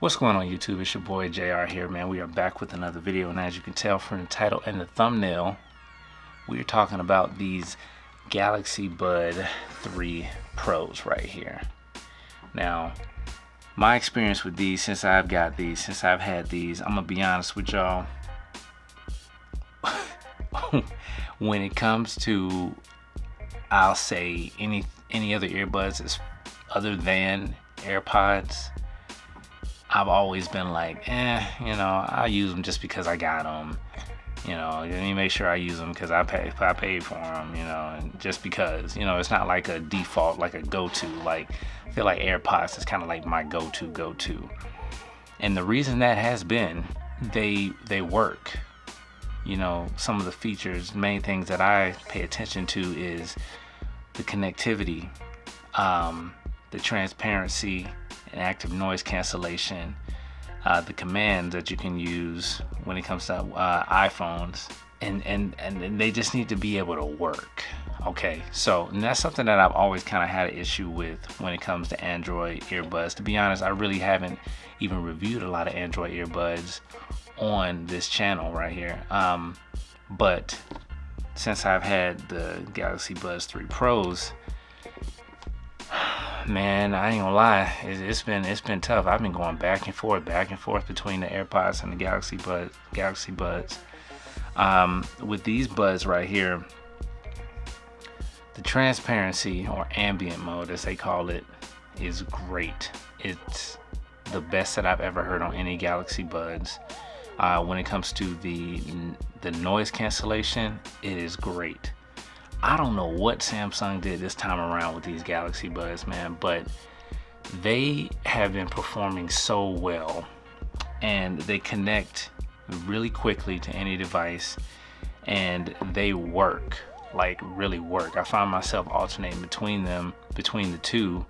What's going on YouTube? It's your boy JR here, man. We are back with another video, and as you can tell from the title and the thumbnail, we're talking about these Galaxy Buds 3 Pros right here. Now, my experience with these, since I've had these, I'm gonna be honest with y'all. When it comes to, I'll say any other earbuds other than AirPods, I've always been like, I use them just because I got them. Let me make sure I use them because I paid for them, and just because, it's not like a default, like a go-to. Like, I feel like AirPods is kind of like my go-to. And the reason that has been, they work. Some of the features, main things that I pay attention to is the connectivity, the transparency, and active noise cancellation, the commands that you can use when it comes to iPhones, and they just need to be able to work. Okay, so and that's something that I've always kind of had an issue with when it comes to Android earbuds. To be honest, I really haven't even reviewed a lot of Android earbuds on this channel right here, but since I've had the Galaxy Buds 3 Pros, man, I ain't gonna lie, it's been tough. I've been going back and forth between the AirPods and the Galaxy Buds. With these buds right here, the transparency, or ambient mode as they call it, is great. It's the best that I've ever heard on any Galaxy Buds. When it comes to the noise cancellation, it is great. I don't know what Samsung did this time around with these Galaxy Buds, man, but they have been performing so well, and they connect really quickly to any device, and they work, like really work. I find myself alternating between the two,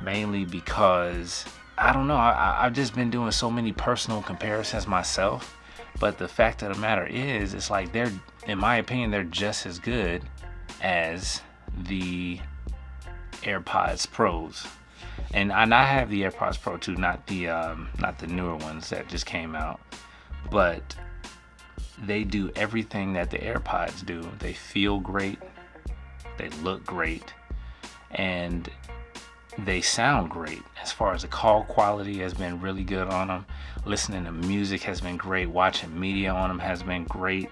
mainly because I don't know, I've just been doing so many personal comparisons myself, but the fact of the matter is, it's like they're, in my opinion, they're just as good as the AirPods Pros, and I have the AirPods Pro too, not the newer ones that just came out, but they do everything that the AirPods do. They feel great, they look great, and they sound great. As far as the call quality has been really good on them. Listening to music has been great. Watching media on them has been great.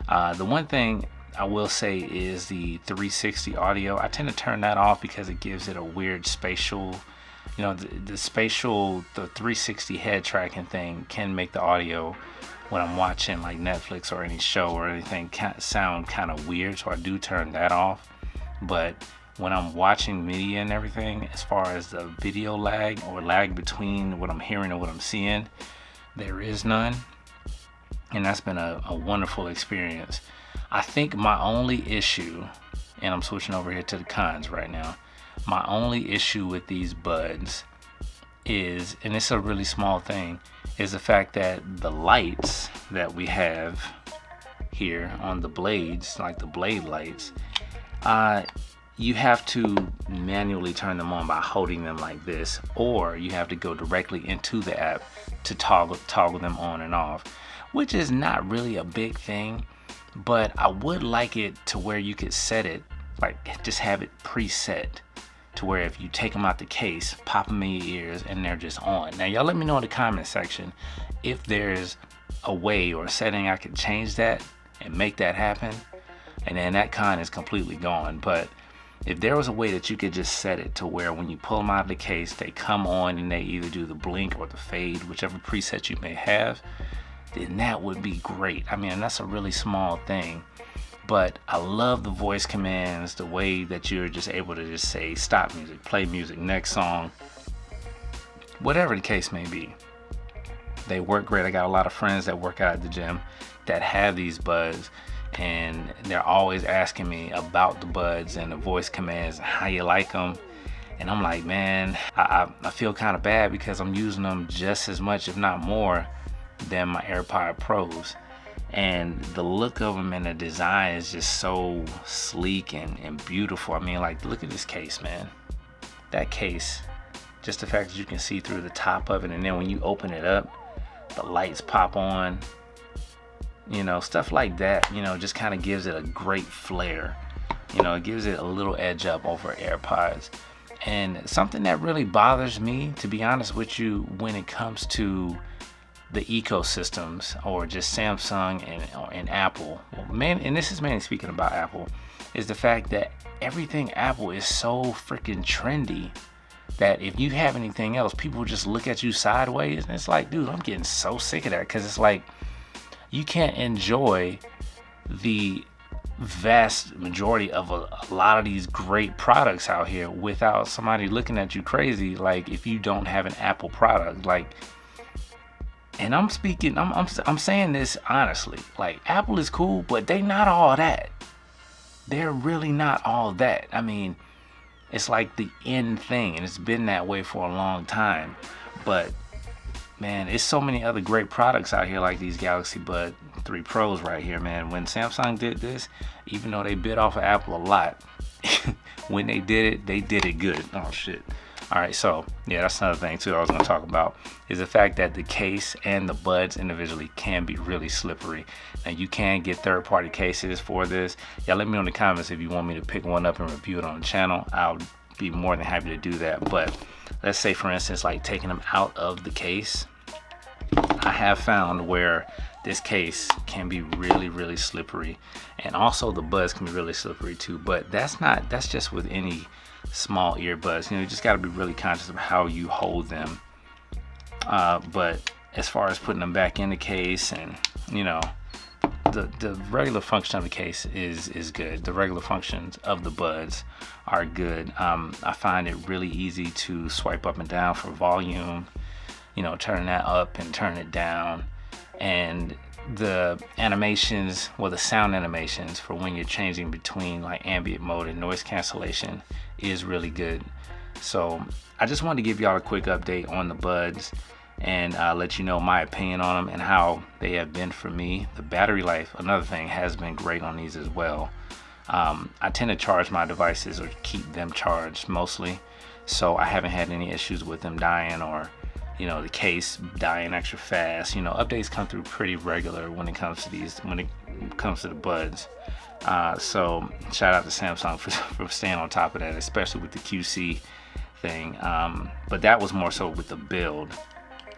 The one thing I will say is the 360 audio. I tend to turn that off because it gives it a weird spatial, the 360 head tracking thing can make the audio when I'm watching like Netflix or any show or anything sound kind of weird, so I do turn that off. But when I'm watching media and everything, as far as the video lag or lag between what I'm hearing and what I'm seeing, there is none, and that's been a wonderful experience. I think my only issue, and I'm switching over here to the cons right now, my only issue with these buds is, and it's a really small thing, is the fact that the lights that we have here on the blades, like the blade lights, you have to manually turn them on by holding them like this, or you have to go directly into the app to toggle them on and off, which is not really a big thing. But I would like it to where you could set it, like just have it preset to where if you take them out the case, pop them in your ears, and they're just on. Now y'all let me know in the comment section if there's a way or a setting I could change that and make that happen, and then that con is completely gone. But if there was a way that you could just set it to where when you pull them out of the case, they come on and they either do the blink or the fade, whichever preset you may have, then that would be great. I mean, that's a really small thing, but I love the voice commands, the way that you're just able to just say stop music, play music, next song, whatever the case may be. They work great. I got a lot of friends that work out at the gym that have these buds, and they're always asking me about the buds and the voice commands, how you like them. And I'm like, man, I feel kind of bad because I'm using them just as much, if not more, than my AirPod Pros, and the look of them and the design is just so sleek and beautiful. I mean, like, look at this case, man. That case just the fact that you can see through the top of it, and then when you open it up, the lights pop on, you know, stuff like that, you know, just kind of gives it a great flair. You know, it gives it a little edge up over AirPods. And something that really bothers me, to be honest with you, when it comes to the ecosystems, or just Samsung and Apple, and this is mainly speaking about Apple, is the fact that everything Apple is so freaking trendy that if you have anything else, people just look at you sideways. And it's like, dude, I'm getting so sick of that, because it's like you can't enjoy the vast majority of a lot of these great products out here without somebody looking at you crazy, like if you don't have an Apple product. Like, and I'm saying this honestly, like Apple is cool, but they not all that. They're really not all that. I mean, it's like the end thing, and it's been that way for a long time. But man, it's so many other great products out here, like these Galaxy Buds 3 Pros right here, man. When Samsung did this, even though they bit off of Apple a lot, when they did it good. Oh shit. All right, so yeah, that's another thing too I was gonna talk about, is the fact that the case and the buds individually can be really slippery. Now you can get third-party cases for this. Yeah, let me know in the comments if you want me to pick one up and review it on the channel. I'll be more than happy to do that. But let's say, for instance, like taking them out of the case, I have found where this case can be really slippery, and also the buds can be really slippery too. But that's just with any small earbuds. You know, you just got to be really conscious of how you hold them. But as far as putting them back in the case, and you know, the regular function of the case is good. The regular functions of the buds are good. I find it really easy to swipe up and down for volume, you know, turn that up and turn it down. And the animations, well, the sound animations for when you're changing between like ambient mode and noise cancellation is really good. So I just wanted to give y'all a quick update on the buds, and let you know my opinion on them and how they have been for me. The battery life, another thing, has been great on these as well. I tend to charge my devices, or keep them charged mostly, so I haven't had any issues with them dying, or you know, the case dying extra fast. You know, updates come through pretty regular when it comes to these, when it comes to the buds. So shout out to Samsung for staying on top of that, especially with the QC thing. But that was more so with the build.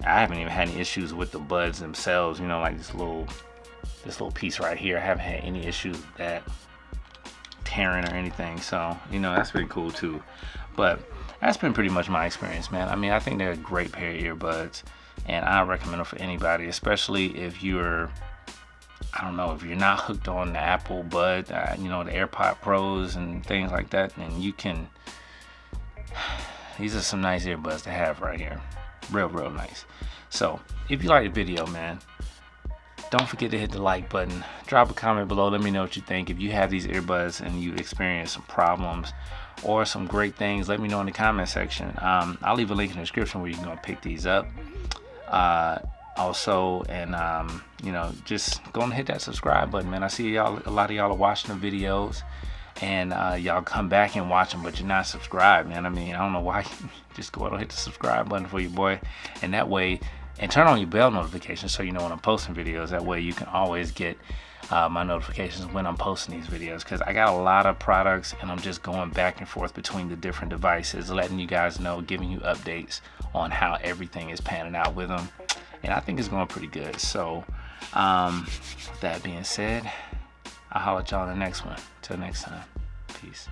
I haven't even had any issues with the buds themselves. You know, like this little piece right here, I haven't had any issues with that tearing or anything. So you know, that's pretty cool too. But that's been pretty much my experience, man. I mean, I think they're a great pair of earbuds, and I recommend them for anybody, especially if you're, I don't know, if you're not hooked on the Apple Bud, you know, the AirPod Pros and things like that, then you can, these are some nice earbuds to have right here. Real nice. So if you like the video, man, don't forget to hit the like button. Drop a comment below. Let me know what you think. If you have these earbuds and you experience some problems or some great things, let me know in the comment section. I'll leave a link in the description where you can go and pick these up. Also, and you know, just go and hit that subscribe button, man. I see y'all, a lot of y'all are watching the videos, and y'all come back and watch them, but you're not subscribed, man. I mean, I don't know why. Just go ahead and hit the subscribe button for your boy, and that way, and turn on your bell notifications so you know when I'm posting videos. That way you can always get my notifications when I'm posting these videos, because I got a lot of products and I'm just going back and forth between the different devices, letting you guys know, giving you updates on how everything is panning out with them, and I think it's going pretty good. So with that being said, I'll holler at y'all in the next one. Till next time, peace.